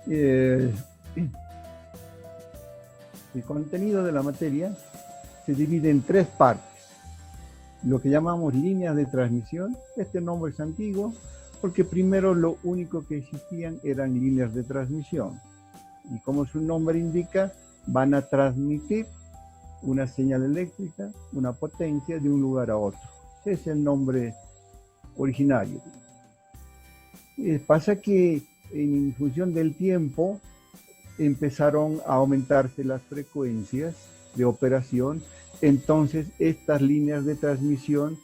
Eh, el contenido de la materia se divide en tres partes. Lo que llamamos líneas de transmisión. Este nombre es antiguo porque primero lo único que existían eran líneas de transmisión. Y como su nombre indica, van a transmitir una señal eléctrica, una potencia de un lugar a otro. Ese es el nombre originario. Pasa que en función del tiempo empezaron a aumentarse las frecuencias de operación, entonces estas líneas de transmisión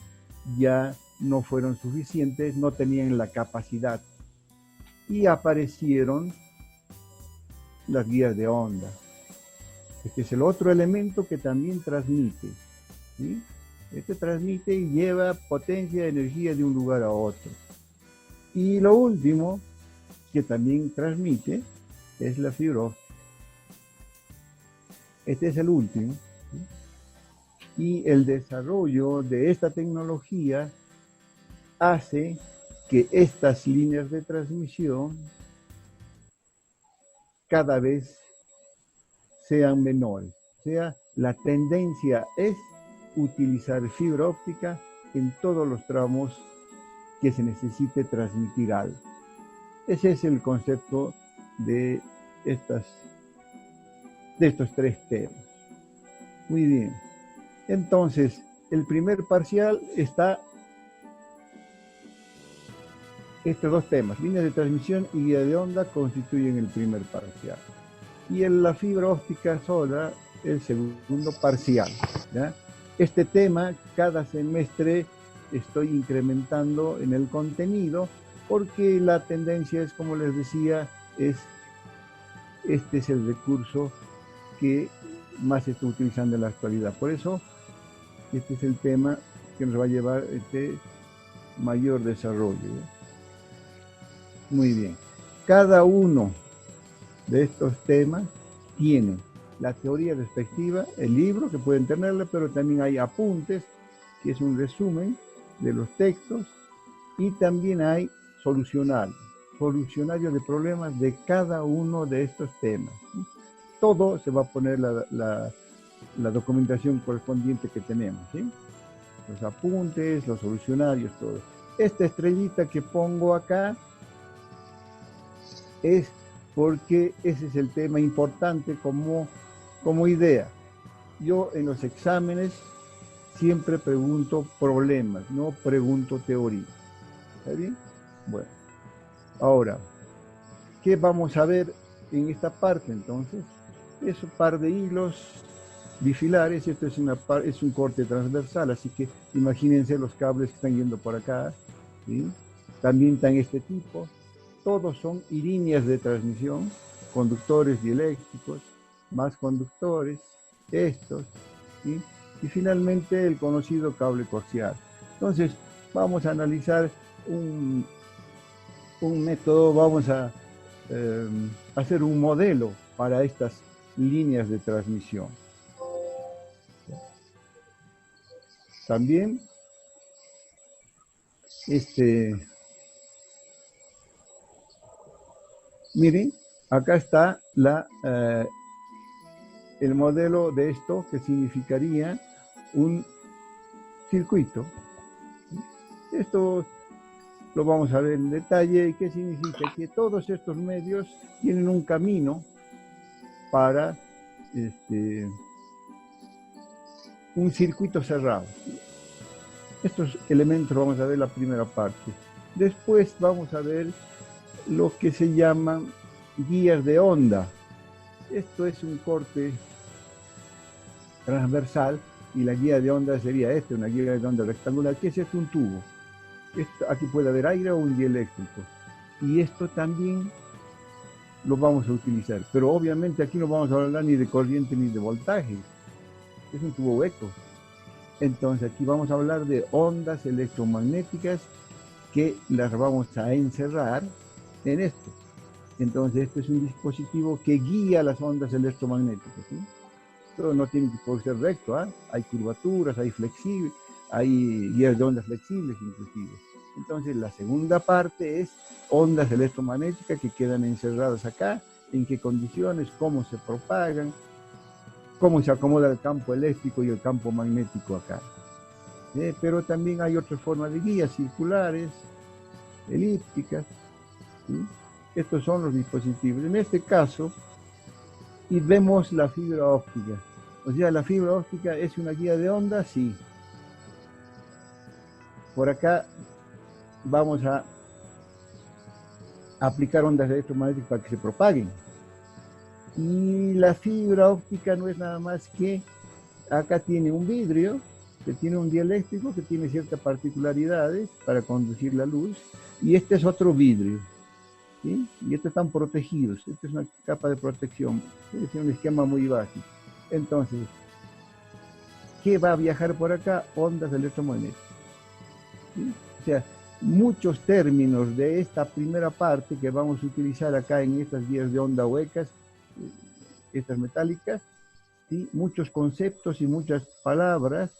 ya no fueron suficientes, no tenían la capacidad y aparecieron las guías de onda. Este es el otro elemento que también transmite, ¿sí? Este transmite y lleva potencia, energía de un lugar a otro. Y lo último que también transmite es la fibra óptica. Este es el último, ¿sí? Y el desarrollo de esta tecnología hace que estas líneas de transmisión cada vez sean menores. O sea, la tendencia es utilizar fibra óptica en todos los tramos que se necesite transmitir algo. Ese es el concepto de estos tres temas. Muy bien. Entonces, el primer parcial está estos dos temas, líneas de transmisión y guía de onda, constituyen el primer parcial. Y en la fibra óptica sola, el segundo parcial, ¿ya? Este tema, cada semestre estoy incrementando en el contenido, porque la tendencia es, como les decía, este es el recurso que más se está utilizando en la actualidad. Por eso, este es el tema que nos va a llevar mayor desarrollo, ¿ya? Muy bien. Cada uno de estos temas tiene la teoría respectiva, el libro que pueden tenerla, pero también hay apuntes, que es un resumen de los textos, y también hay solucionarios de problemas de cada uno de estos temas. Todo se va a poner la documentación correspondiente que tenemos, ¿sí? Los apuntes, los solucionarios, todo. Esta estrellita que pongo acá es porque ese es el tema importante como idea. Yo en los exámenes siempre pregunto problemas, no pregunto teoría. ¿Está bien? Bueno, ahora, ¿qué vamos a ver en esta parte entonces? Es un par de hilos bifilares, esto es un corte transversal, así que imagínense los cables que están yendo por acá, ¿sí? También están este tipo. Todos son líneas de transmisión, conductores dieléctricos, más conductores, estos, ¿sí? Y finalmente el conocido cable coaxial. Entonces, vamos a analizar un método, vamos a hacer un modelo para estas líneas de transmisión. También, miren, acá está el modelo de esto, que significaría un circuito. Esto lo vamos a ver en detalle. ¿Y qué significa? Que todos estos medios tienen un camino para un circuito cerrado. Estos elementos vamos a ver la primera parte. Después vamos a ver lo que se llaman guías de onda. Esto es un corte transversal y la guía de onda sería una guía de onda rectangular. ¿Qué es esto? Un tubo. Aquí puede haber aire o un dieléctrico. Y esto también lo vamos a utilizar. Pero obviamente aquí no vamos a hablar ni de corriente ni de voltaje. Es un tubo hueco. Entonces aquí vamos a hablar de ondas electromagnéticas que las vamos a encerrar en esto. Entonces este es un dispositivo que guía las ondas electromagnéticas, ¿sí? Todo no tiene que ser recto, ¿eh? Hay curvaturas, hay flexibles, hay guías de ondas flexibles inclusive. Entonces la segunda parte es ondas electromagnéticas que quedan encerradas acá en qué condiciones, cómo se propagan, cómo se acomoda el campo eléctrico y el campo magnético acá. Pero también hay otras formas de guías circulares, elípticas, ¿sí? Estos son los dispositivos. En este caso, y vemos la fibra óptica. O sea, la fibra óptica es una guía de onda, sí. Por acá vamos a aplicar ondas electromagnéticas para que se propaguen. Y la fibra óptica no es nada más que, acá tiene un vidrio, que tiene un dieléctrico, que tiene ciertas particularidades para conducir la luz, y este es otro vidrio, ¿sí? Y estos están protegidos, esta es una capa de protección, es un esquema muy básico. Entonces, ¿qué va a viajar por acá? Ondas electromagnéticas, ¿sí? O sea, muchos términos de esta primera parte que vamos a utilizar acá en estas guías de onda huecas, estas metálicas, ¿sí? Muchos conceptos y muchas palabras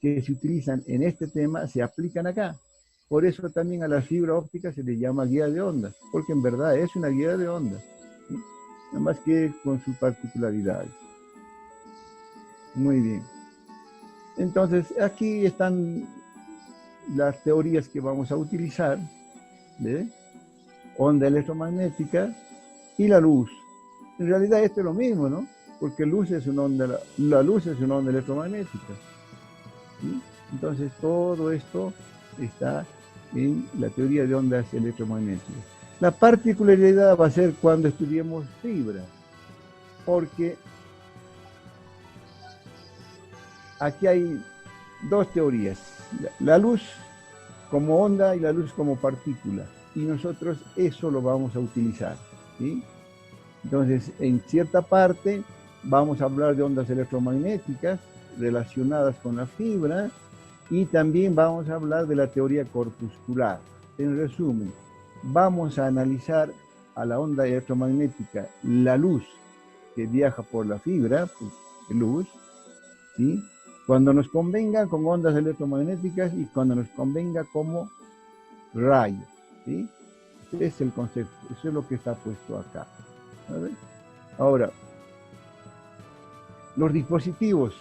que se utilizan en este tema se aplican acá. Por eso también a la fibra óptica se le llama guía de ondas, porque en verdad es una guía de ondas, ¿sí? Nada más que con sus particularidades. Muy bien. Entonces, aquí están las teorías que vamos a utilizar, ¿ve? Onda electromagnética y la luz. En realidad esto es lo mismo, ¿no? Porque luz es una onda, la luz es una onda electromagnética, ¿sí? Entonces todo esto está en la teoría de ondas electromagnéticas. La particularidad va a ser cuando estudiemos fibra, porque aquí hay dos teorías, la luz como onda y la luz como partícula, y nosotros eso lo vamos a utilizar, ¿sí? Entonces, en cierta parte vamos a hablar de ondas electromagnéticas relacionadas con la fibra, y también vamos a hablar de la teoría corpuscular. En resumen, vamos a analizar a la onda electromagnética, la luz que viaja por la fibra, pues, luz, ¿sí? Cuando nos convenga con ondas electromagnéticas y cuando nos convenga como rayos, ¿sí? Ese es el concepto, eso es lo que está puesto acá. ¿Sabes? Ahora, los dispositivos,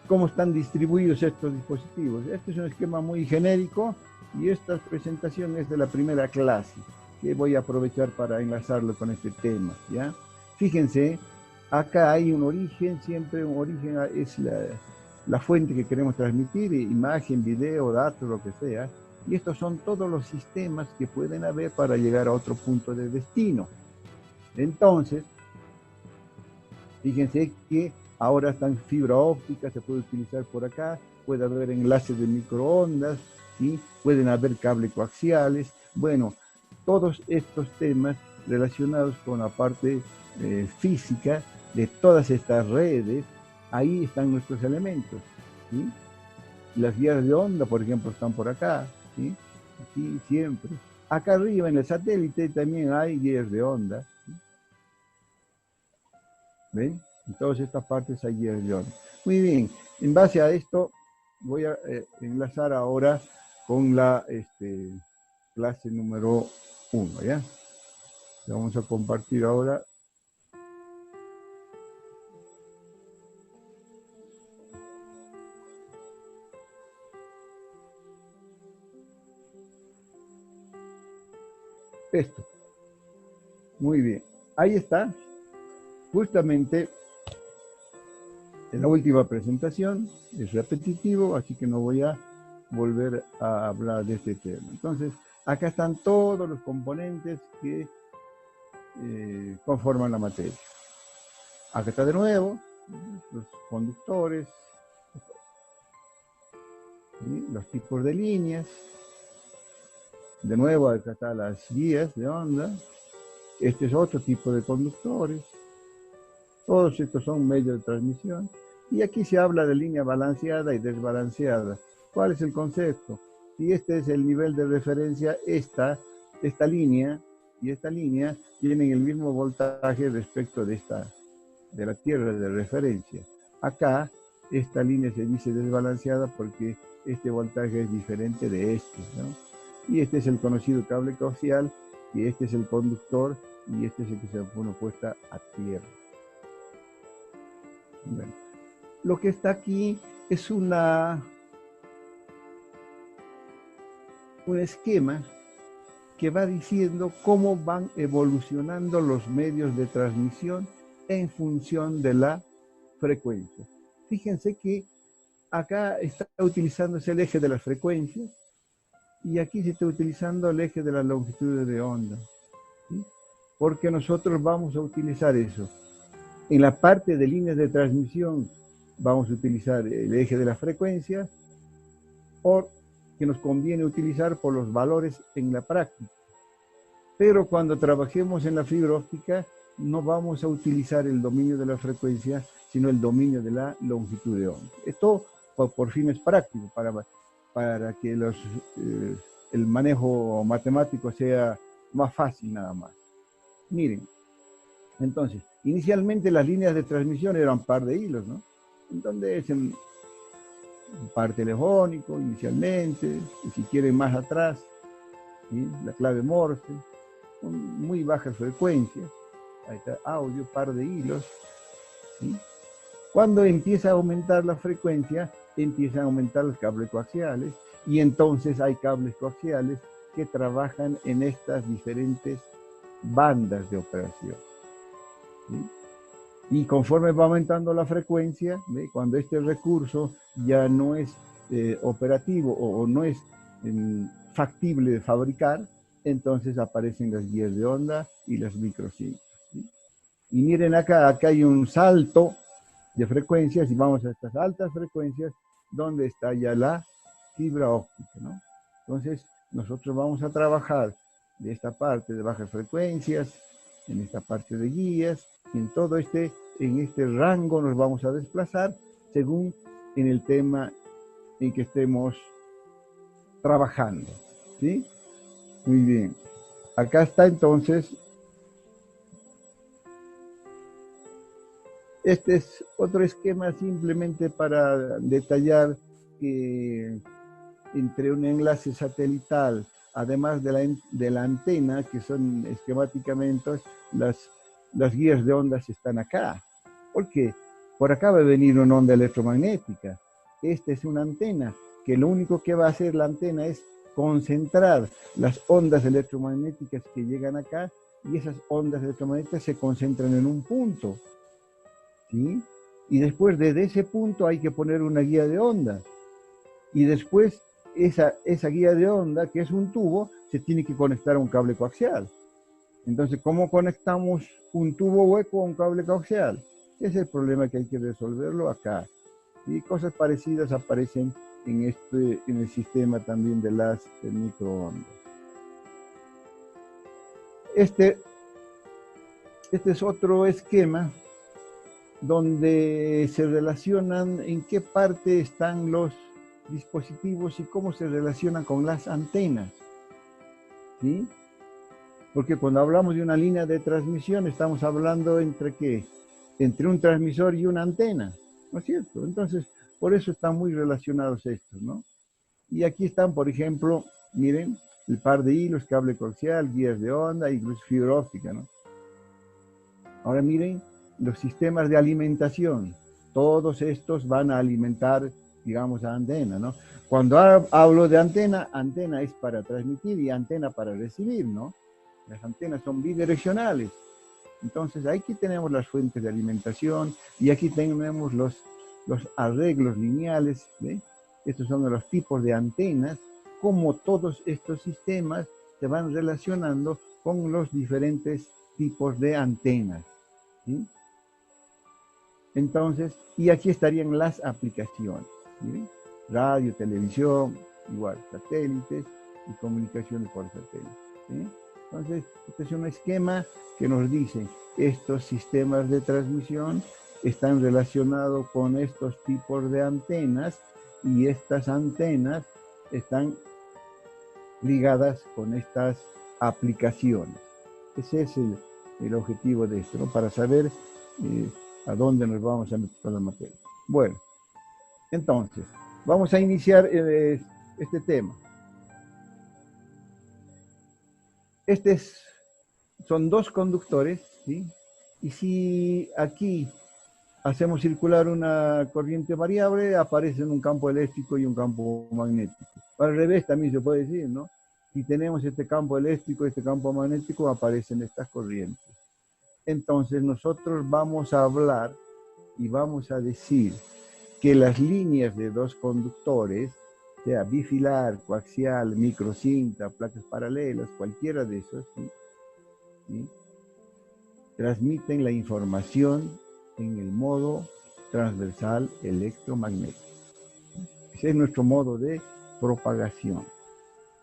¿cómo están distribuidos estos dispositivos? Este es un esquema muy genérico y esta presentación es de la primera clase, que voy a aprovechar para enlazarlo con este tema, ¿ya? Fíjense, acá hay un origen, siempre un origen es la fuente que queremos transmitir, imagen, video, datos, lo que sea, y estos son todos los sistemas que pueden haber para llegar a otro punto de destino. Entonces, fíjense que ahora están fibra óptica, se puede utilizar por acá, puede haber enlaces de microondas, ¿sí? Pueden haber cables coaxiales. Bueno, todos estos temas relacionados con la parte física de todas estas redes, ahí están nuestros elementos, ¿sí? Las guías de onda, por ejemplo, están por acá, ¿sí? Aquí siempre. Acá arriba en el satélite también hay guías de onda, ¿sí? ¿Ven? En todas estas partes hay guías de onda. Muy bien, en base a esto voy a enlazar ahora con la clase número 1, ¿ya? Vamos a compartir ahora. Esto. Muy bien. Ahí está. Justamente en la última presentación, es repetitivo, así que no voy a volver a hablar de este tema. Entonces, acá están todos los componentes que conforman la materia. Acá está de nuevo los conductores, ¿sí? Los tipos de líneas. De nuevo, acá están las guías de onda. Este es otro tipo de conductores. Todos estos son medios de transmisión. Y aquí se habla de línea balanceada y desbalanceada. ¿Cuál es el concepto? Si este es el nivel de referencia, esta línea y esta línea tienen el mismo voltaje respecto de la tierra de referencia. Acá, esta línea se dice desbalanceada porque este voltaje es diferente de este, ¿no? Y este es el conocido cable coaxial, y este es el conductor y este es el que se pone puesta a tierra. Bueno, lo que está aquí es un esquema que va diciendo cómo van evolucionando los medios de transmisión en función de la frecuencia. Fíjense que acá está utilizándose el eje de las frecuencias y aquí se está utilizando el eje de las longitudes de onda, ¿sí? Porque nosotros vamos a utilizar eso. En la parte de líneas de transmisión vamos a utilizar el eje de las frecuencias, o que nos conviene utilizar por los valores en la práctica. Pero cuando trabajemos en la fibra óptica, no vamos a utilizar el dominio de la frecuencia, sino el dominio de la longitud de onda. Esto por fines prácticos, para que el manejo matemático sea más fácil nada más. Miren, entonces, inicialmente las líneas de transmisión eran par de hilos, ¿no? Entonces, en par telefónico inicialmente, y si quieren más atrás, ¿sí? La clave Morse, con muy bajas frecuencias, ahí está, audio, par de hilos, ¿sí? Cuando empieza a aumentar la frecuencia, empiezan a aumentar los cables coaxiales, y entonces hay cables coaxiales que trabajan en estas diferentes bandas de operación, ¿sí? Y conforme va aumentando la frecuencia, ¿ve? Cuando este recurso ya no es operativo o no es factible de fabricar, entonces aparecen las guías de onda y las microcintas, ¿sí? Y miren acá hay un salto de frecuencias y vamos a estas altas frecuencias donde está ya la fibra óptica, ¿no? Entonces nosotros vamos a trabajar de esta parte de bajas frecuencias, en esta parte de guías, y en este rango nos vamos a desplazar según en el tema en que estemos trabajando, ¿sí? Muy bien. Acá está entonces, este es otro esquema simplemente para detallar que entre un enlace satelital, además de la antena, que son esquemáticamente las guías de ondas están acá. Porque por acá va a venir una onda electromagnética. Esta es una antena, que lo único que va a hacer la antena es concentrar las ondas electromagnéticas que llegan acá, y esas ondas electromagnéticas se concentran en un punto, ¿sí? Y después desde ese punto hay que poner una guía de onda. Y después esa guía de onda, que es un tubo, se tiene que conectar a un cable coaxial. Entonces, ¿cómo conectamos un tubo hueco a un cable coaxial? Ese es el problema que hay que resolverlo acá. Y cosas parecidas aparecen en el sistema también de las microondas. Este es otro esquema donde se relacionan en qué parte están los dispositivos y cómo se relacionan con las antenas, ¿sí? Porque cuando hablamos de una línea de transmisión estamos hablando entre ¿qué? Entre un transmisor y una antena, ¿no es cierto? Entonces, por eso están muy relacionados estos, ¿no? Y aquí están, por ejemplo, miren, el par de hilos, cable coaxial, guías de onda, incluso fibra óptica, ¿no? Ahora miren los sistemas de alimentación. Todos estos van a alimentar, digamos, a antena, ¿no? Cuando hablo de antena, antena es para transmitir y antena para recibir, ¿no? Las antenas son bidireccionales. Entonces aquí tenemos las fuentes de alimentación y aquí tenemos los arreglos lineales, ¿ve? Estos son los tipos de antenas, cómo todos estos sistemas se van relacionando con los diferentes tipos de antenas, ¿sí? Entonces, y aquí estarían las aplicaciones, ¿sí? Radio, televisión, igual, satélites y comunicaciones por satélite, ¿sí? Entonces, este es un esquema que nos dice, estos sistemas de transmisión están relacionados con estos tipos de antenas y estas antenas están ligadas con estas aplicaciones. Ese es el objetivo de esto, ¿no? Para saber a dónde nos vamos a meter con la materia. Bueno, entonces, vamos a iniciar este tema. Este es son dos conductores, ¿sí? Y si aquí hacemos circular una corriente variable, aparece un campo eléctrico y un campo magnético. Al revés también se puede decir, ¿no? Si tenemos este campo eléctrico y este campo magnético, aparecen estas corrientes. Entonces nosotros vamos a hablar y vamos a decir que las líneas de dos conductores, sea bifilar, coaxial, microcinta, placas paralelas, cualquiera de esos, ¿sí? ¿Sí? Transmiten la información en el modo transversal electromagnético. Ese es nuestro modo de propagación.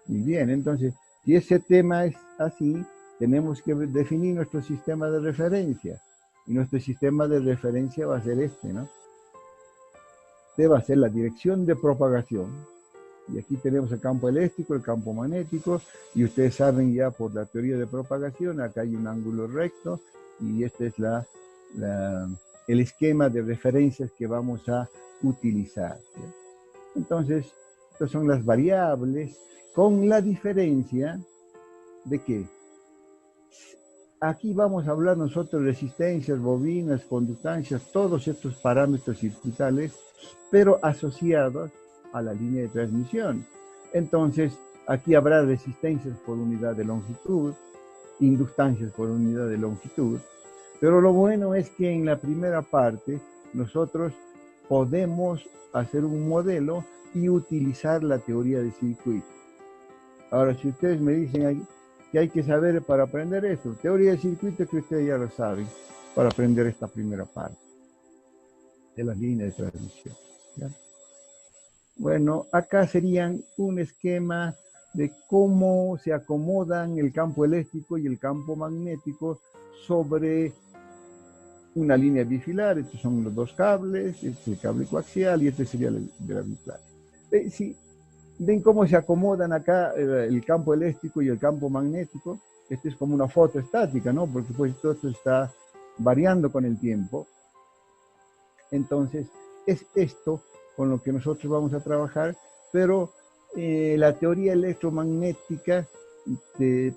Muy bien, entonces, si ese tema es así, tenemos que definir nuestro sistema de referencia. Y nuestro sistema de referencia va a ser este, ¿no? Este va a ser la dirección de propagación. Y aquí tenemos el campo eléctrico, el campo magnético, y ustedes saben ya por la teoría de propagación, acá hay un ángulo recto, y este es el esquema de referencias que vamos a utilizar, ¿sí? Entonces, estas son las variables, con la diferencia de que aquí vamos a hablar nosotros de resistencias, bobinas, conductancias, todos estos parámetros circuitales, pero asociados a la línea de transmisión. Entonces, aquí habrá resistencias por unidad de longitud, inductancias por unidad de longitud, pero lo bueno es que en la primera parte nosotros podemos hacer un modelo y utilizar la teoría de circuito. Ahora, si ustedes me dicen que hay que saber para aprender esto, teoría de circuito, que ustedes ya lo saben, para aprender esta primera parte de las líneas de transmisión, ¿ya? Bueno, acá serían un esquema de cómo se acomodan el campo eléctrico y el campo magnético sobre una línea bifilar. Estos son los dos cables, este es el cable coaxial y este sería el de la bifilar. Si ven cómo se acomodan acá el campo eléctrico y el campo magnético, este es como una foto estática, ¿no? Porque pues todo esto está variando con el tiempo. Entonces, es esto con lo que nosotros vamos a trabajar, pero la teoría electromagnética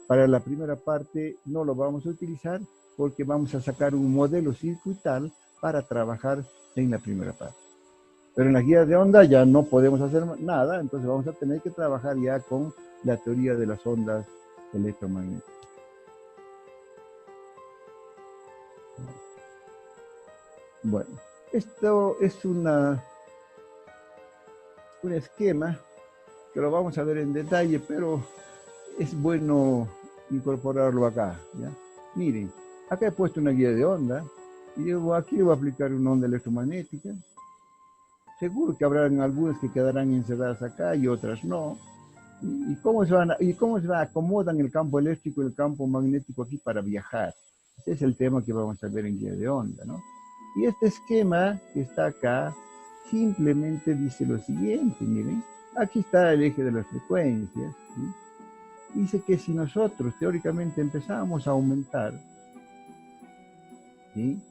para la primera parte no lo vamos a utilizar porque vamos a sacar un modelo circuital para trabajar en la primera parte. Pero en la guía de onda ya no podemos hacer nada, entonces vamos a tener que trabajar ya con la teoría de las ondas electromagnéticas. Bueno, esto es un esquema que lo vamos a ver en detalle, pero es bueno incorporarlo acá, ¿ya? Miren, acá he puesto una guía de onda y yo aquí voy a aplicar una onda electromagnética. Seguro que habrán algunas que quedarán encerradas acá y otras no. ¿Y cómo se acomodan el campo eléctrico y el campo magnético aquí para viajar? Ese es el tema que vamos a ver en guía de onda, ¿no? Y este esquema que está acá simplemente dice lo siguiente, miren. Aquí está el eje de las frecuencias, ¿sí? Dice que si nosotros teóricamente empezamos a aumentar, ¿sí?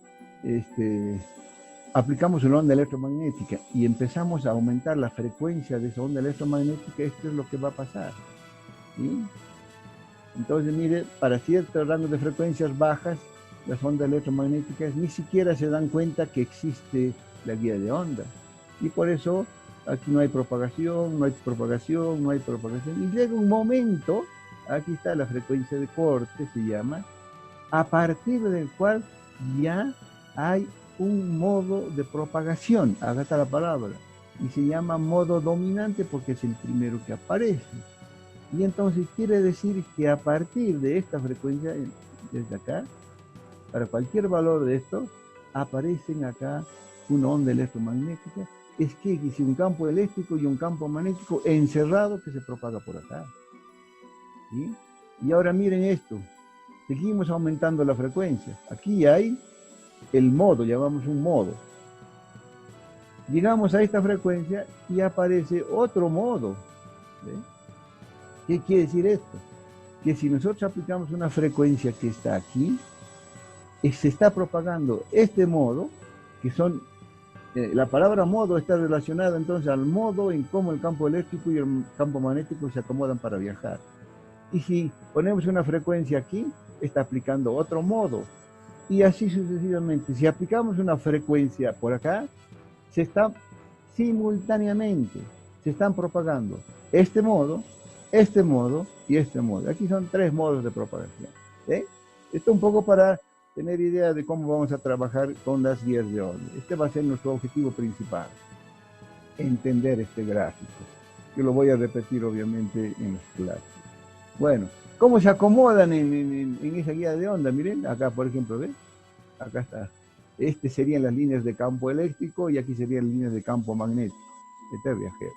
Aplicamos una onda electromagnética y empezamos a aumentar la frecuencia de esa onda electromagnética, esto es lo que va a pasar, ¿sí? Entonces, mire, para ciertos rangos de frecuencias bajas, las ondas electromagnéticas ni siquiera se dan cuenta que existe la guía de onda. Y por eso aquí no hay propagación, no hay propagación, no hay propagación. Y llega un momento, aquí está la frecuencia de corte, se llama, a partir del cual ya hay un modo de propagación, acá está la palabra, y se llama modo dominante porque es el primero que aparece. Y entonces quiere decir que a partir de esta frecuencia, desde acá, para cualquier valor de esto, aparecen acá una onda electromagnética. Es que existe un campo eléctrico y un campo magnético encerrado que se propaga por acá, ¿sí? Y ahora miren esto, seguimos aumentando la frecuencia. Aquí hay el modo, llamamos un modo. Llegamos a esta frecuencia y aparece otro modo, ¿sí? ¿Qué quiere decir esto? Que si nosotros aplicamos una frecuencia que está aquí, se está propagando este modo, que son, la palabra modo está relacionada entonces al modo en cómo el campo eléctrico y el campo magnético se acomodan para viajar. Y si ponemos una frecuencia aquí, está aplicando otro modo. Y así sucesivamente. Si aplicamos una frecuencia por acá, se está simultáneamente, se están propagando este modo y este modo. Aquí son 3 modos de propagación. ¿Eh? Esto un poco para tener idea de cómo vamos a trabajar con las guías de onda. Este va a ser nuestro objetivo principal, entender este gráfico. Yo lo voy a repetir obviamente en las clases. Bueno, ¿cómo se acomodan en esa guía de onda? Miren, acá por ejemplo, ¿ven? Acá está. Este serían las líneas de campo eléctrico y aquí serían las líneas de campo magnético. Este es viajero.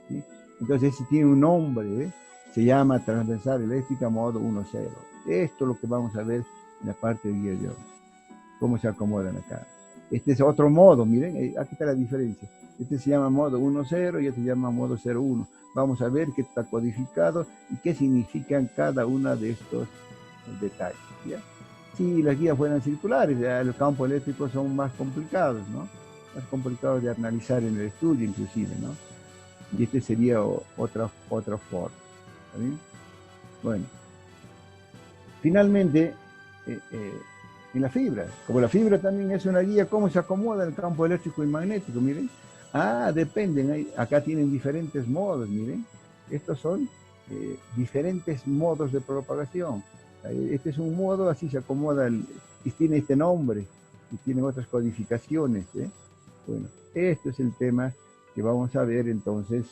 ¿Sí? Entonces, si tiene un nombre, ¿eh? Se llama transversal eléctrica modo 1.0. Esto es lo que vamos a ver en la parte de guía de onda. Cómo se acomodan acá. Este es otro modo, miren, aquí está la diferencia. Este se llama modo 1.0 y este se llama modo 0.1. Vamos a ver qué está codificado y qué significan cada uno de estos detalles. ¿Ya? Si las guías fueran circulares, ya los campos eléctricos son más complicados, ¿no? Más complicados de analizar en el estudio inclusive, ¿no? Y este sería otra forma. ¿Está bien? Bueno, finalmente, en la fibra, como la fibra también es una guía, ¿cómo se acomoda el campo eléctrico y magnético? Miren, dependen, acá tienen diferentes modos, miren, estos son diferentes modos de propagación. Este es un modo, así se acomoda, y tiene este nombre, y tiene otras codificaciones. Bueno, esto es el tema que vamos a ver entonces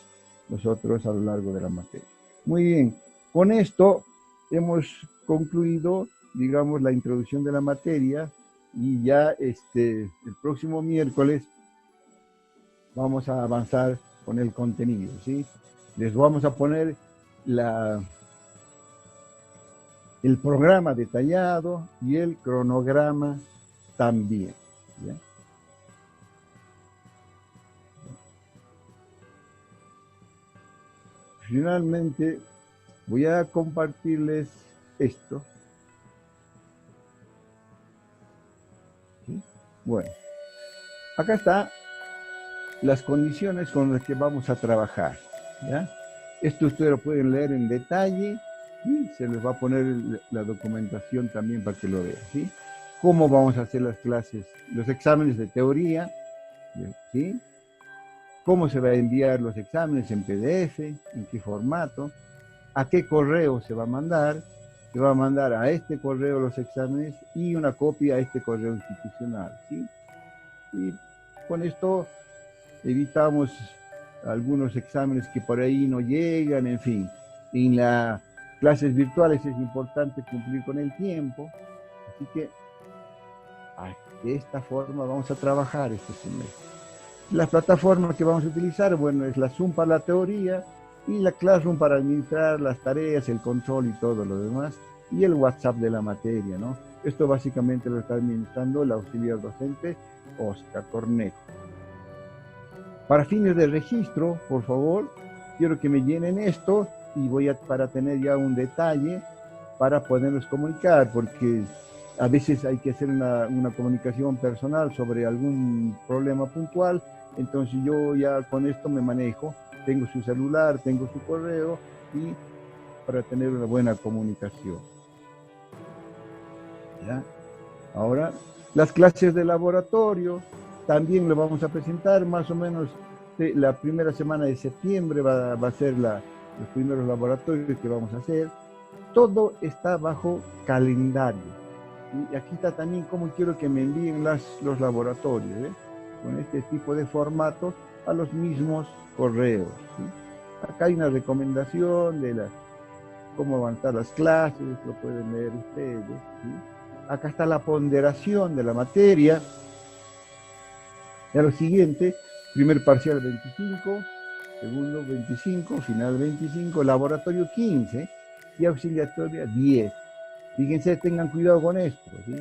nosotros a lo largo de la materia. Muy bien, con esto hemos concluido, digamos, la introducción de la materia y ya el próximo miércoles vamos a avanzar con el contenido, ¿sí? Les vamos a poner el programa detallado y el cronograma también, ¿ya? Finalmente, voy a compartirles esto. ¿Sí? Bueno, acá está las condiciones con las que vamos a trabajar, ¿ya? Esto ustedes lo pueden leer en detalle y se les va a poner la documentación también para que lo vean, ¿sí? Cómo vamos a hacer las clases, los exámenes de teoría, ¿sí? Cómo se va a enviar los exámenes en PDF, en qué formato, a qué correo se va a mandar. Se va a mandar a este correo los exámenes y una copia a este correo institucional, ¿sí? Y con esto evitamos algunos exámenes que por ahí no llegan, en fin. En las clases virtuales es importante cumplir con el tiempo, así que de esta forma vamos a trabajar este semestre. La plataforma que vamos a utilizar, bueno, es la Zoom para la teoría y la Classroom para administrar las tareas, el control y todo lo demás, y el WhatsApp de la materia, ¿no? Esto básicamente lo está administrando el auxiliar docente Oscar Cornejo. Para fines de registro, por favor, quiero que me llenen esto y para tener ya un detalle para podernos comunicar, porque a veces hay que hacer una comunicación personal sobre algún problema puntual. Entonces yo ya con esto me manejo, tengo su celular, tengo su correo y para tener una buena comunicación. ¿Ya? Ahora, las clases de laboratorio también lo vamos a presentar más o menos la primera semana de septiembre va a ser los primeros laboratorios que vamos a hacer. Todo está bajo calendario. Y aquí está también cómo quiero que me envíen los laboratorios, ¿eh? Con este tipo de formato a los mismos correos, ¿sí? Acá hay una recomendación de cómo avanzar las clases, lo pueden leer ustedes, ¿sí? Acá está la ponderación de la materia. Ya lo siguiente, primer parcial 25, segundo 25, final 25, laboratorio 15 y auxiliatoria 10. Fíjense, tengan cuidado con esto, ¿sí?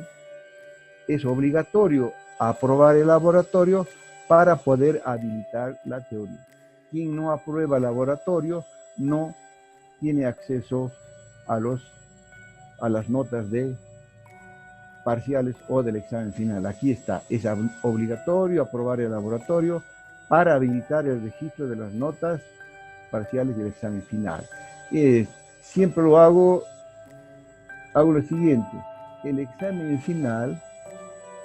Es obligatorio aprobar el laboratorio para poder habilitar la teoría. Quien no aprueba el laboratorio no tiene acceso a las notas de parciales o del examen final. Aquí está, es obligatorio aprobar el laboratorio para habilitar el registro de las notas parciales del examen final. Siempre lo hago hago lo siguiente. El examen final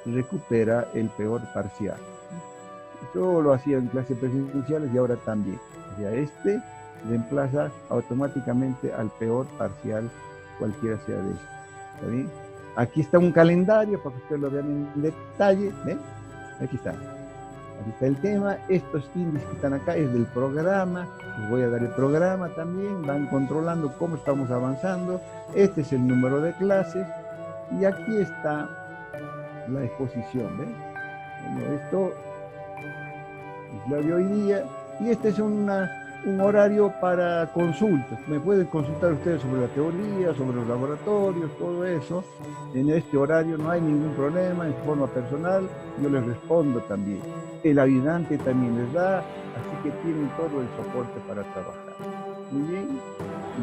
recupera el peor parcial. Yo lo hacía en clases presenciales y ahora también. O sea, este reemplaza automáticamente al peor parcial, cualquiera sea de estos. ¿Está bien? Aquí está un calendario para que ustedes lo vean en detalle. ¿Ven? Aquí está. Aquí está el tema. Estos índices que están acá es del programa. Les voy a dar el programa también. Van controlando cómo estamos avanzando. Este es el número de clases. Y aquí está la exposición. ¿Ven? Bueno, esto es la de hoy día. Y este es un horario para consultas. Me pueden consultar ustedes sobre la teoría, sobre los laboratorios, todo eso. En este horario no hay ningún problema, en forma personal, yo les respondo también. El ayudante también les da, así que tienen todo el soporte para trabajar. Muy bien,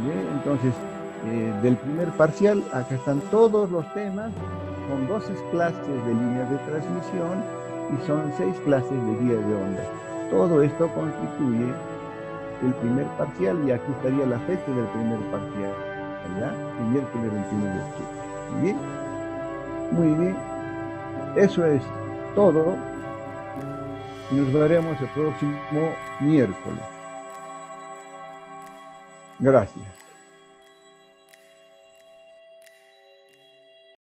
bien. Entonces, del primer parcial, acá están todos los temas, son 12 clases de líneas de transmisión y son 6 clases de guía de onda. Todo esto constituye el primer parcial y aquí estaría la fecha del primer parcial, ¿verdad? El miércoles 21 de octubre. ¿Muy bien? Muy bien. Eso es todo. Y nos veremos el próximo miércoles. Gracias.